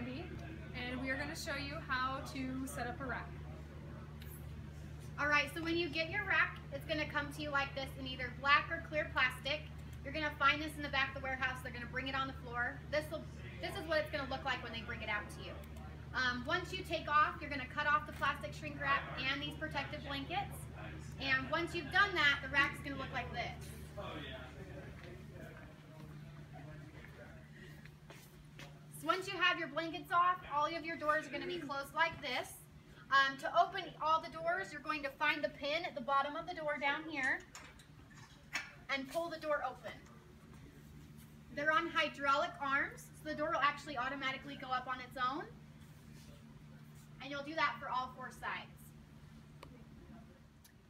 Sandy, and we are going to show you how to set up a rack. Alright, so when you get your rack, it's going to come to you like this in either black or clear plastic. You're going to find this in the back of the warehouse. They're going to bring it on the floor. This is what it's going to look like when they bring it out to you. Once you take off, you're going to cut off the plastic shrink wrap and these protective blankets. And once you've done that, the rack's going to look like this. So once you have your blankets off, all of your doors are going to be closed like this. To open all the doors, you're going to find the pin at the bottom of the door down here and pull the door open. They're on hydraulic arms, so the door will actually automatically go up on its own. And you'll do that for all four sides.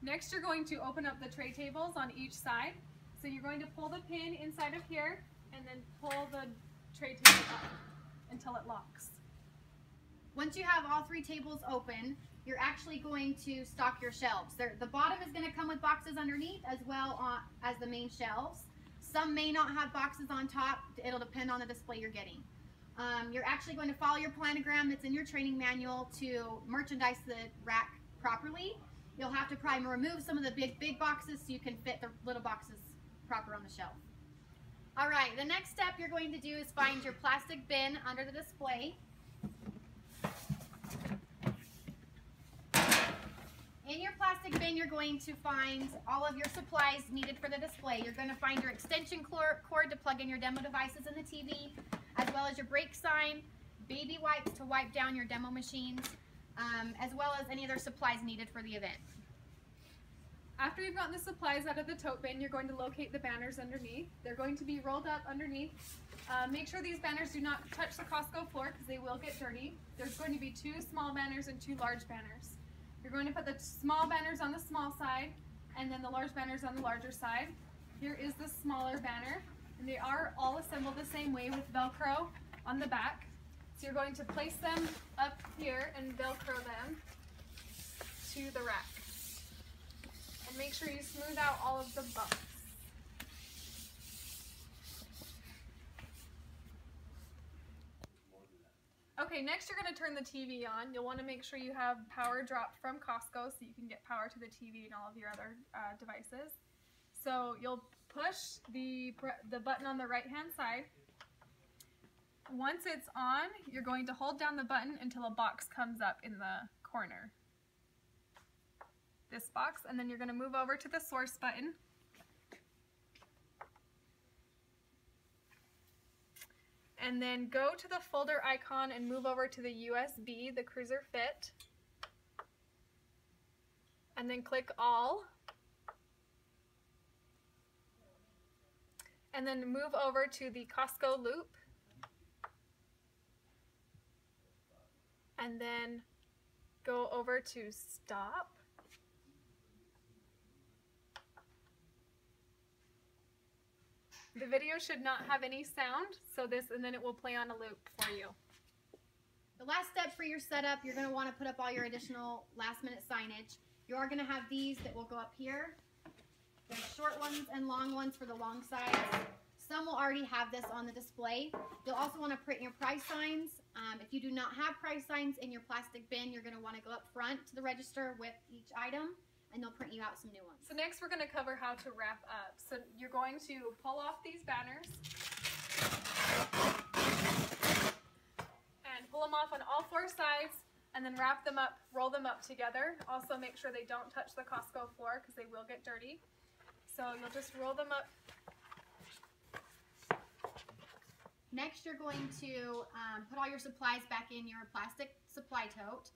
Next, you're going to open up the tray tables on each side. So you're going to pull the pin inside of here and then pull the tray table up until it locks. Once you have all three tables open, you're actually going to stock your shelves. The bottom is going to come with boxes underneath as well as the main shelves. Some may not have boxes on top. It'll depend on the display you're getting. You're actually going to follow your planogram that's in your training manual to merchandise the rack properly. You'll have to probably remove some of the big boxes so you can fit the little boxes proper on the shelf. Alright, the next step you're going to do is find your plastic bin under the display. In your plastic bin, you're going to find all of your supplies needed for the display. You're going to find your extension cord to plug in your demo devices in the TV, as well as your brake sign, baby wipes to wipe down your demo machines, as well as any other supplies needed for the event. After you've gotten the supplies out of the tote bin, you're going to locate the banners underneath. They're going to be rolled up underneath. Make sure these banners do not touch the Costco floor because they will get dirty. There's going to be 2 small banners and 2 large banners. You're going to put the small banners on the small side and then the large banners on the larger side. Here is the smaller banner, and they are all assembled the same way with Velcro on the back. So you're going to place them up here and Velcro them to the rack. And make sure you smooth out all of the bumps. Okay, next you're going to turn the TV on. You'll want to make sure you have power dropped from Costco so you can get power to the TV and all of your other devices. So you'll push the button on the right hand side. Once it's on, you're going to hold down the button until a box comes up in the corner. This box, and then you're going to move over to the source button. And then go to the folder icon and move over to the USB, the Cruiser Fit. And then click All. And then move over to the Costco Loop. And then go over to Stop. The video should not have any sound, and then it will play on a loop for you. The last step for your setup, you're going to want to put up all your additional last-minute signage. You are going to have these that will go up here. There's short ones and long ones for the long sides. Some will already have this on the display. You'll also want to print your price signs. If you do not have price signs in your plastic bin, you're going to want to go up front to the register with each item, and they'll print you out some new ones. So next we're going to cover how to wrap up. So you're going to pull off these banners and pull them off on all 4 sides and then wrap them up, roll them up together. Also make sure they don't touch the Costco floor because they will get dirty. So you'll just roll them up. Next you're going to put all your supplies back in your plastic supply tote.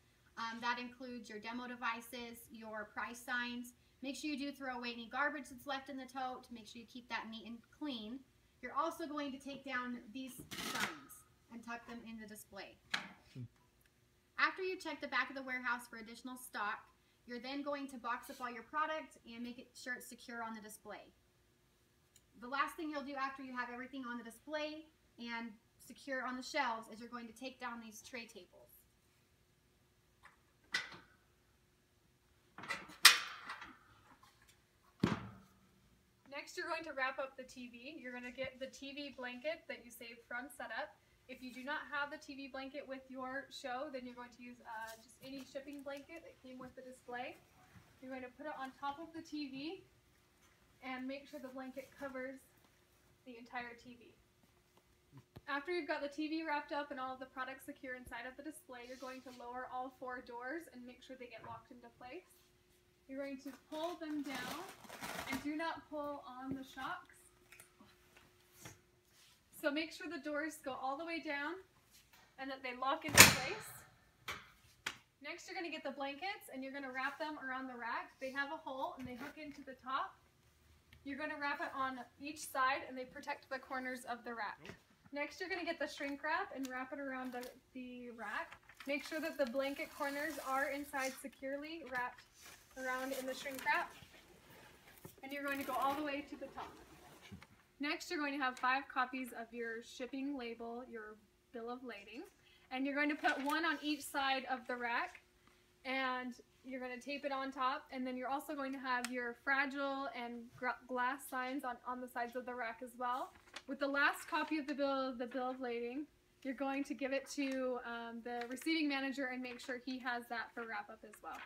That includes your demo devices, your price signs. Make sure you do throw away any garbage that's left in the tote. Make sure you keep that neat and clean. You're also going to take down these signs and tuck them in the display. After you check the back of the warehouse for additional stock, you're then going to box up all your product and make sure it's secure on the display. The last thing you'll do after you have everything on the display and secure on the shelves is you're going to take down these tray tables. Next, you're going to wrap up the TV. You're going to get the TV blanket that you saved from setup, If you do not have the TV blanket with your show, then you're going to use just any shipping blanket that came with the display. You're going to put it on top of the TV and make sure the blanket covers the entire TV. After you've got the TV wrapped up and all of the products secure inside of the display, you're going to lower all 4 doors and make sure they get locked into place. You're going to pull them down and do not pull on the shocks. So make sure the doors go all the way down and that they lock into place. Next, you're going to get the blankets and you're going to wrap them around the rack. They have a hole and they hook into the top. You're going to wrap it on each side and they protect the corners of the rack. Next, you're going to get the shrink wrap and wrap it around the rack. Make sure that the blanket corners are inside securely wrapped around in the shrink wrap. And you're going to go all the way to the top. Next, you're going to have 5 copies of your shipping label, your bill of lading, and you're going to put one on each side of the rack, and you're going to tape it on top, and then you're also going to have your fragile and glass signs on the sides of the rack as well. With the last copy of the bill of lading, you're going to give it to the receiving manager and make sure he has that for wrap-up as well.